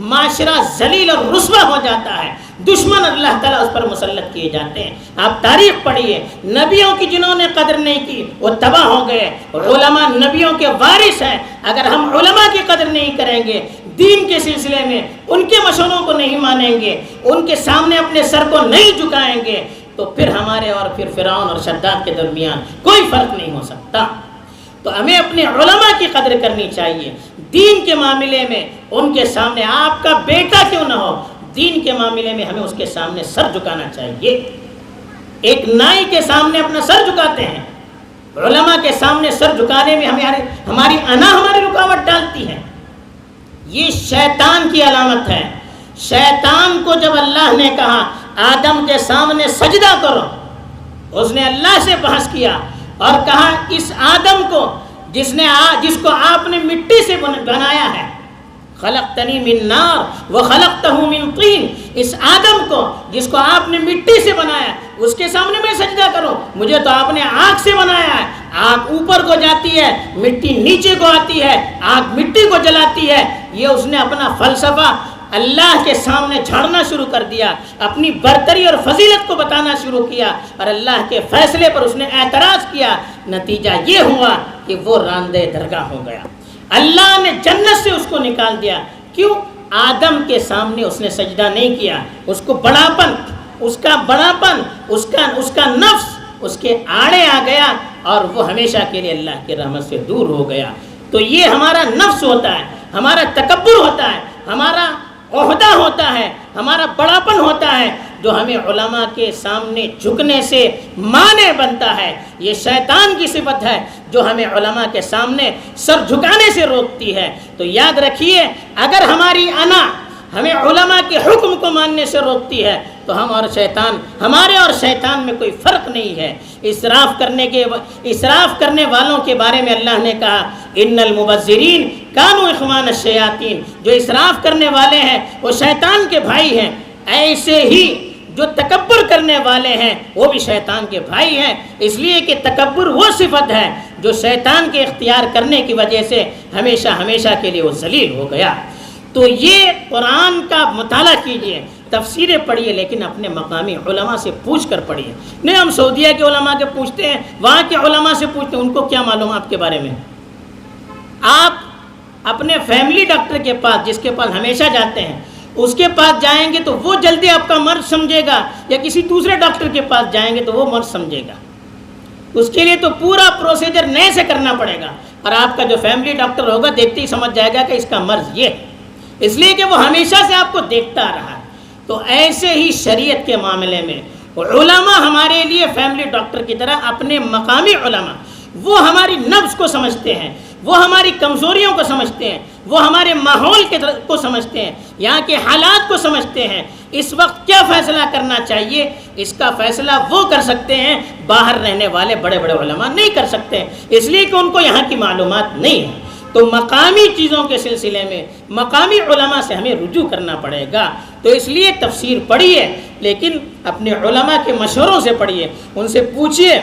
معاشرہ ذلیل اور رسوا ہو جاتا ہے، دشمن اللہ تعالیٰ اس پر مسلط کیے جاتے ہیں۔ آپ تاریخ پڑھیے، نبیوں کی جنہوں نے قدر نہیں کی وہ تباہ ہو گئے۔ علماء نبیوں کے وارث ہیں، اگر ہم علماء کی قدر نہیں کریں گے، دین کے سلسلے میں ان کے مشوروں کو نہیں مانیں گے، ان کے سامنے اپنے سر کو نہیں جھکائیں گے، تو پھر ہمارے اور پھر فرعون اور شداد کے درمیان کوئی فرق نہیں ہو سکتا۔ تو ہمیں اپنے علماء کی قدر کرنی چاہیے. دین کے معاملے میں ان کے سامنے، آپ کا بیٹا کیوں نہ ہو، دین کے معاملے میں ہمیں اس کے سامنے سر جھکانا چاہیے. ایک نائی کے سامنے اپنا سر جھکاتے ہیں، علماء کے سامنے سر جھکانے میں ہماری انا ہماری رکاوٹ ڈالتی ہے. یہ شیطان کی علامت ہے. شیطان کو جب اللہ نے کہا آدم کے سامنے سجدہ کرو، اس نے اللہ سے بحث کیا اور کہا اس آدم کو جس کو آپ نے مٹی سے بنایا ہے، خلقتنی من نار وخلقتہ من طین، اس آدم کو جس کو آپ نے مٹی سے بنایا اس کے سامنے میں سجدہ کروں، مجھے تو آپ نے آگ سے بنایا ہے. آگ اوپر کو جاتی ہے، مٹی نیچے کو آتی ہے، آگ مٹی کو جلاتی ہے. یہ اس نے اپنا فلسفہ اللہ کے سامنے جھاڑنا شروع کر دیا، اپنی برتری اور فضیلت کو بتانا شروع کیا اور اللہ کے فیصلے پر اس نے اعتراض کیا. نتیجہ یہ ہوا کہ وہ راندے درگاہ ہو گیا. اللہ نے جنت سے اس کو نکال دیا. کیوں؟ آدم کے سامنے اس نے سجدہ نہیں کیا. اس کو بڑاپن، اس کا نفس اس کے آڑے آ گیا اور وہ ہمیشہ کے لیے اللہ کی رحمت سے دور ہو گیا. تو یہ ہمارا نفس ہوتا ہے، ہمارا تکبر ہوتا ہے، ہمارا عہدہ ہوتا ہے، ہمارا بڑاپن ہوتا ہے جو ہمیں علماء کے سامنے جھکنے سے مانع بنتا ہے. یہ شیطان کی صفت ہے جو ہمیں علماء کے سامنے سر جھکانے سے روکتی ہے. تو یاد رکھیے، اگر ہماری انا ہمیں علماء کے حکم کو ماننے سے روکتی ہے تو ہمارے اور شیطان میں کوئی فرق نہیں ہے. اسراف کرنے والوں کے بارے میں اللہ نے کہا ان المبذرین کانوا اخوان الشیاطین، جو اسراف کرنے والے ہیں وہ شیطان کے بھائی ہیں. ایسے ہی جو تکبر کرنے والے ہیں وہ بھی شیطان کے بھائی ہیں، اس لیے کہ تکبر وہ صفت ہے جو شیطان کے اختیار کرنے کی وجہ سے ہمیشہ کے لیے وہ ذلیل ہو گیا. تو یہ قرآن کا مطالعہ کیجئے، تفسیریں پڑھیے، لیکن اپنے مقامی علماء سے پوچھ کر پڑھیے. نہیں ہم سعودیہ کے علماء کے پوچھتے ہیں، وہاں کے علماء سے پوچھتے ہیں، ان کو کیا معلوم آپ کے بارے میں. آپ اپنے فیملی ڈاکٹر کے پاس، جس کے پاس ہمیشہ جاتے ہیں، اس کے پاس جائیں گے تو وہ جلدی آپ کا مرض سمجھے گا، یا کسی دوسرے ڈاکٹر کے پاس جائیں گے تو وہ مرض سمجھے گا. اس کے لیے تو پورا پروسیجر نئے سے کرنا پڑے گا، اور آپ کا جو فیملی ڈاکٹر ہوگا دیکھتے ہی سمجھ جائے گا کہ اس کا مرض یہ ہے، اس لیے کہ وہ ہمیشہ سے آپ کو دیکھتا آ رہا ہے. تو ایسے ہی شریعت کے معاملے میں علماء ہمارے لیے فیملی ڈاکٹر کی طرح، اپنے مقامی علماء وہ ہماری نفس کو سمجھتے ہیں، وہ ہماری کمزوریوں کو سمجھتے ہیں، وہ ہمارے ماحول کو سمجھتے ہیں، یہاں کے حالات کو سمجھتے ہیں. اس وقت کیا فیصلہ کرنا چاہیے، اس کا فیصلہ وہ کر سکتے ہیں، باہر رہنے والے بڑے بڑے علماء نہیں کر سکتے، اس لیے کہ ان کو یہاں کی معلومات نہیں ہے. تو مقامی چیزوں کے سلسلے میں مقامی علماء سے ہمیں رجوع کرنا پڑے گا. تو اس لیے تفسیر پڑھیے، لیکن اپنے علماء کے مشوروں سے پڑھیے، ان سے پوچھیے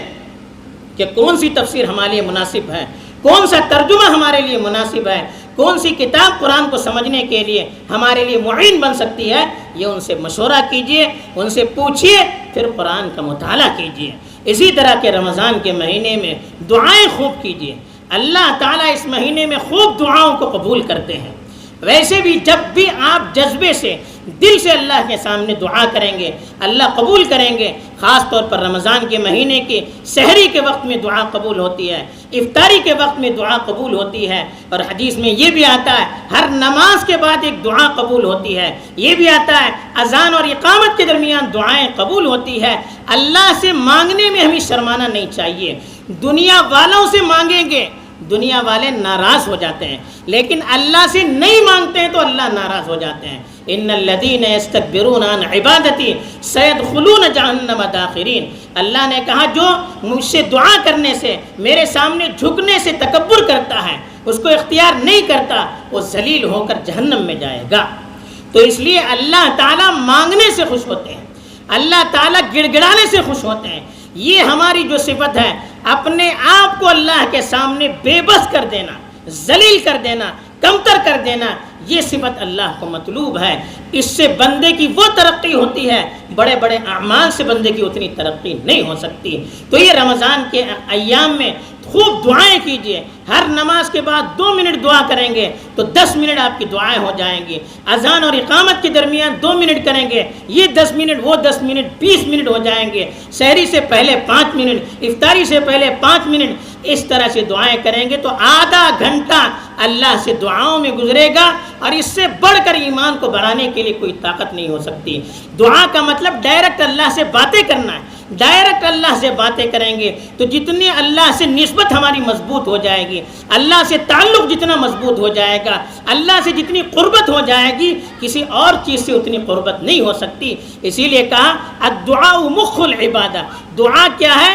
کہ کون سی تفسیر ہمارے لیے مناسب ہے، کون سا ترجمہ ہمارے لیے مناسب ہے، کون سی کتاب قرآن کو سمجھنے کے لیے ہمارے لیے معین بن سکتی ہے. یہ ان سے مشورہ کیجئے، ان سے پوچھیے، پھر قرآن کا مطالعہ کیجئے. اسی طرح کے رمضان کے مہینے میں دعائیں خوب کیجئے. اللہ تعالیٰ اس مہینے میں خوب دعاؤں کو قبول کرتے ہیں. ویسے بھی جب بھی آپ جذبے سے، دل سے اللہ کے سامنے دعا کریں گے، اللہ قبول کریں گے. خاص طور پر رمضان کے مہینے کے سحری کے وقت میں دعا قبول ہوتی ہے، افطاری کے وقت میں دعا قبول ہوتی ہے. اور حدیث میں یہ بھی آتا ہے ہر نماز کے بعد ایک دعا قبول ہوتی ہے. یہ بھی آتا ہے اذان اور اقامت کے درمیان دعائیں قبول ہوتی ہے. اللہ سے مانگنے میں ہمیں شرمانا نہیں چاہیے. دنیا والوں سے مانگیں گے، دنیا والے ناراض ہو جاتے ہیں، لیکن اللہ سے نہیں مانگتے ہیں تو اللہ ناراض ہو جاتے ہیں. ان الذین یستکبرون عن عبادتی سیدخلون جہنم داخرین. اللہ نے کہا جو مجھ سے دعا کرنے سے، میرے سامنے جھکنے سے تکبر کرتا ہے، اس کو اختیار نہیں کرتا، وہ ذلیل ہو کر جہنم میں جائے گا. تو اس لیے اللہ تعالیٰ مانگنے سے خوش ہوتے ہیں، اللہ تعالیٰ گڑ گڑانے سے خوش ہوتے ہیں. یہ ہماری جو صفت ہے، اپنے آپ کو اللہ کے سامنے بے بس کر دینا، ذلیل کر دینا، کمتر کر دینا، یہ صفت اللہ کو مطلوب ہے. اس سے بندے کی وہ ترقی ہوتی ہے، بڑے بڑے اعمال سے بندے کی اتنی ترقی نہیں ہو سکتی. تو یہ رمضان کے ایام میں خوب دعائیں کیجئے. ہر نماز کے بعد 2 منٹ دعا کریں گے تو 10 منٹ آپ کی دعائیں ہو جائیں گی. اذان اور اقامت کے درمیان 2 منٹ کریں گے, یہ 10 منٹ, وہ 10 منٹ, 20 منٹ ہو جائیں گے. سحری سے پہلے 5 منٹ, افطاری سے پہلے 5 منٹ, اس طرح سے دعائیں کریں گے تو آدھا گھنٹہ اللہ سے دعاؤں میں گزرے گا, اور اس سے بڑھ کر ایمان کو بڑھانے کے لیے کوئی طاقت نہیں ہو سکتی. دعا کا مطلب ڈائریکٹ اللہ سے باتیں کرنا ہے. ڈائریکٹ اللہ سے باتیں کریں گے تو جتنی اللہ سے نسبت ہماری مضبوط ہو جائے گی, اللہ سے تعلق جتنا مضبوط ہو جائے گا, اللہ سے جتنی قربت ہو جائے گی, کسی اور چیز سے اتنی قربت نہیں ہو سکتی. اسی لیے کہا الدعاء مخ العبادہ. دعا کیا ہے؟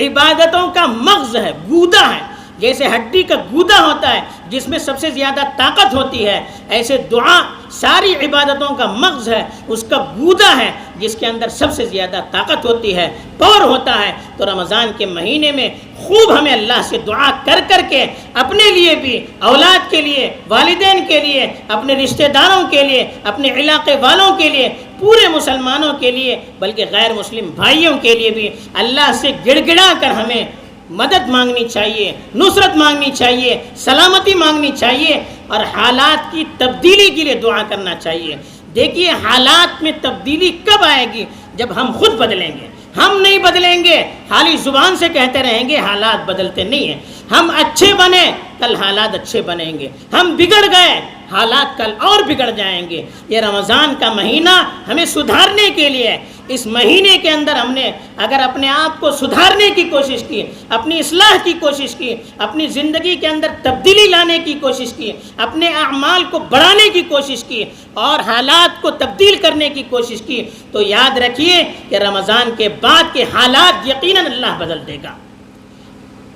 عبادتوں کا مغز ہے, گودا ہے. جیسے ہڈی کا گودا ہوتا ہے جس میں سب سے زیادہ طاقت ہوتی ہے, ایسے دعا ساری عبادتوں کا مغز ہے, اس کا گودا ہے جس کے اندر سب سے زیادہ طاقت ہوتی ہے, پاور ہوتا ہے. تو رمضان کے مہینے میں خوب ہمیں اللہ سے دعا کر کر کے اپنے لیے بھی, اولاد کے لیے, والدین کے لیے, اپنے رشتہ داروں کے لیے, اپنے علاقے والوں کے لیے, پورے مسلمانوں کے لیے, بلکہ غیر مسلم بھائیوں کے لیے بھی اللہ سے گڑ گڑا کر ہمیں مدد مانگنی چاہیے, نصرت مانگنی چاہیے, سلامتی مانگنی چاہیے, اور حالات کی تبدیلی کے لیے دعا کرنا چاہیے. دیکھیے حالات میں تبدیلی کب آئے گی؟ جب ہم خود بدلیں گے. ہم نہیں بدلیں گے, خالی زبان سے کہتے رہیں گے, حالات بدلتے نہیں ہیں. ہم اچھے بنے, کل حالات اچھے بنیں گے. ہم بگڑ گئے, حالات کل اور بگڑ جائیں گے. یہ رمضان کا مہینہ ہمیں سدھارنے کے لیے ہے. اس مہینے کے اندر ہم نے اگر اپنے آپ کو سدھارنے کی کوشش کی, اپنی اصلاح کی کوشش کی, اپنی زندگی کے اندر تبدیلی لانے کی کوشش کی, اپنے اعمال کو بڑھانے کی کوشش کی, اور حالات کو تبدیل کرنے کی کوشش کی, تو یاد رکھیے کہ رمضان کے بعد کے حالات یقیناً اللہ بدل دے گا.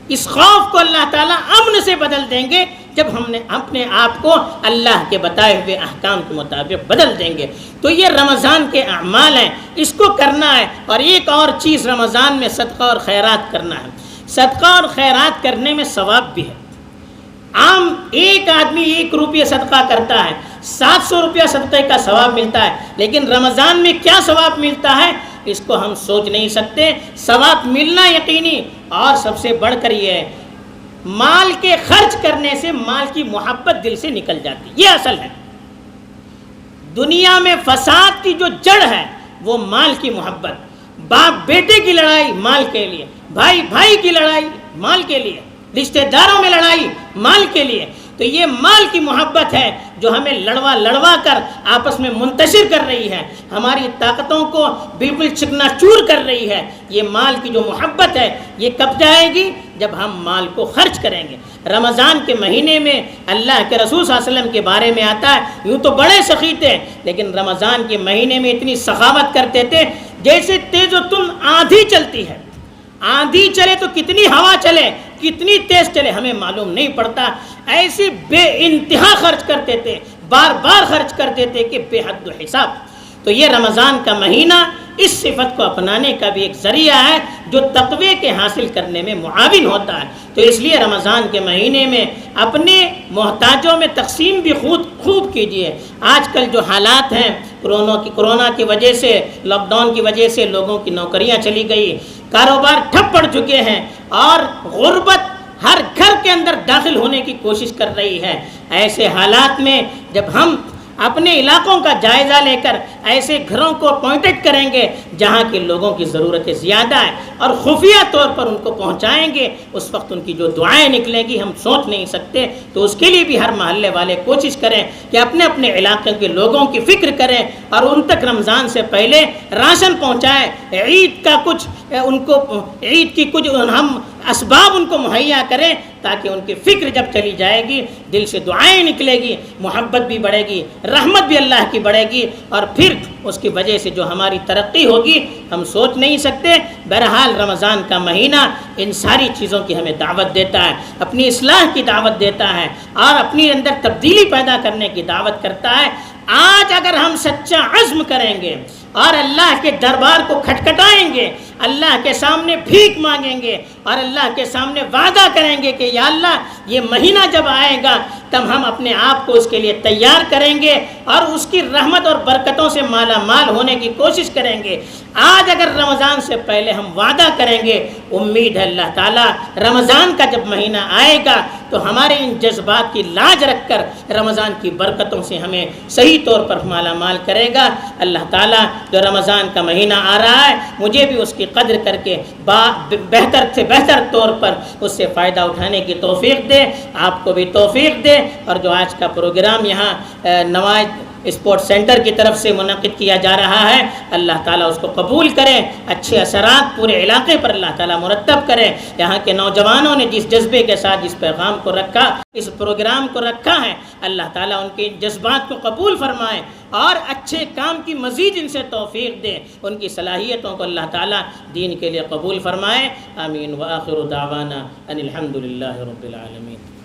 اس خوف کو اللہ تعالیٰ امن سے بدل دیں گے جب ہم نے اپنے آپ کو اللہ کے بتائے ہوئے احکام کے مطابق بدل دیں گے. تو یہ رمضان کے اعمال ہیں, اس کو کرنا ہے. اور ایک اور چیز رمضان میں صدقہ اور خیرات کرنا ہے. صدقہ اور خیرات کرنے میں ثواب بھی ہے. عام ایک آدمی 1 روپیہ صدقہ کرتا ہے, 700 روپیہ صدقے کا ثواب ملتا ہے, لیکن رمضان میں کیا ثواب ملتا ہے اس کو ہم سوچ نہیں سکتے. ثواب ملنا یقینی, اور سب سے بڑھ کر یہ ہے مال کے خرچ کرنے سے مال کی محبت دل سے نکل جاتی. یہ اصل ہے. دنیا میں فساد کی جو جڑ ہے وہ مال کی محبت. باپ بیٹے کی لڑائی مال کے لیے, بھائی بھائی کی لڑائی مال کے لیے, رشتہ داروں میں لڑائی مال کے لیے. تو یہ مال کی محبت ہے جو ہمیں لڑوا لڑوا کر آپس میں منتشر کر رہی ہے, ہماری طاقتوں کو بالکل چکنا چور کر رہی ہے. یہ مال کی جو محبت ہے یہ کب جائے گی؟ جب ہم مال کو خرچ کریں گے. رمضان کے مہینے میں اللہ کے رسول صلی اللہ علیہ وسلم کے بارے میں آتا ہے, یوں تو بڑے سخی تھے, لیکن رمضان کے مہینے میں اتنی سخاوت کرتے تھے جیسے تیز و تند آندھی چلتی ہے. آندھی چلے تو کتنی ہوا چلے, کتنی تیز چلے ہمیں معلوم نہیں پڑتا. ایسے بے انتہا خرچ کرتے تھے, بار بار خرچ کرتے تھے کہ بے حد و حساب. تو یہ رمضان کا مہینہ اس صفت کو اپنانے کا بھی ایک ذریعہ ہے جو تقوی کے حاصل کرنے میں معاون ہوتا ہے. تو اس لیے رمضان کے مہینے میں اپنے محتاجوں میں تقسیم بھی خوب کیجیے. آج کل جو حالات ہیں کرونا کی وجہ سے, لاک ڈاؤن کی وجہ سے لوگوں کی نوکریاں چلی گئی, کاروبار ٹھپ پڑ چکے ہیں, اور غربت ہر گھر کے اندر داخل ہونے کی کوشش کر رہی ہے. ایسے حالات میں جب ہم اپنے علاقوں کا جائزہ لے کر ایسے گھروں کو اپوائنٹڈ کریں گے جہاں کے لوگوں کی ضرورتیں زیادہ ہیں, اور خفیہ طور پر ان کو پہنچائیں گے, اس وقت ان کی جو دعائیں نکلیں گی ہم سوچ نہیں سکتے. تو اس کے لیے بھی ہر محلے والے کوشش کریں کہ اپنے اپنے علاقے کے لوگوں کی فکر کریں, اور ان تک رمضان سے پہلے راشن پہنچائیں. عید کا کچھ ان کو عید کی کچھ ہم اسباب ان کو مہیا کریں, تاکہ ان کی فکر جب چلی جائے گی دل سے دعائیں نکلے گی, محبت بھی بڑھے گی, رحمت بھی اللہ کی بڑھے گی, اور پھر اس کی وجہ سے جو ہماری ترقی ہوگی ہم سوچ نہیں سکتے. بہرحال رمضان کا مہینہ ان ساری چیزوں کی ہمیں دعوت دیتا ہے, اپنی اصلاح کی دعوت دیتا ہے, اور اپنی اندر تبدیلی پیدا کرنے کی دعوت کرتا ہے. آج اگر ہم سچا عزم کریں گے, اور اللہ کے دربار کو کھٹکھٹائیں گے، اللہ کے سامنے بھیک مانگیں گے اور اللہ کے سامنے وعدہ کریں گے کہ یا اللہ یہ مہینہ جب آئے گا تب ہم اپنے آپ کو اس کے لیے تیار کریں گے اور اس کی رحمت اور برکتوں سے مالا مال ہونے کی کوشش کریں گے۔ آج اگر رمضان سے پہلے ہم وعدہ کریں گے، امید ہے اللہ تعالیٰ رمضان کا جب مہینہ آئے گا تو ہمارے ان جذبات کی لاج رکھ کر رمضان کی برکتوں سے ہمیں صحیح طور پر مالا مال کرے گا۔ اللہ تعالیٰ جو رمضان کا مہینہ آ رہا ہے مجھے بھی اس کی قدر کر کے بہتر سے بہتر طور پر اس سے فائدہ اٹھانے کی توفیق دے، آپ کو بھی توفیق دے۔ اور جو آج کا پروگرام یہاں نواز اسپورٹ سینٹر کی طرف سے منعقد کیا جا رہا ہے، اللہ تعالیٰ اس کو قبول کرے، اچھے اثرات پورے علاقے پر اللہ تعالیٰ مرتب کرے۔ یہاں کے نوجوانوں نے جس جذبے کے ساتھ جس پیغام کو رکھا، اس پروگرام کو رکھا ہے، اللہ تعالیٰ ان کے جذبات کو قبول فرمائے اور اچھے کام کی مزید ان سے توفیق دے، ان کی صلاحیتوں کو اللہ تعالیٰ دین کے لیے قبول فرمائے۔ آمین۔ وآخر دعوانا ان الحمد للہ رب العالمین۔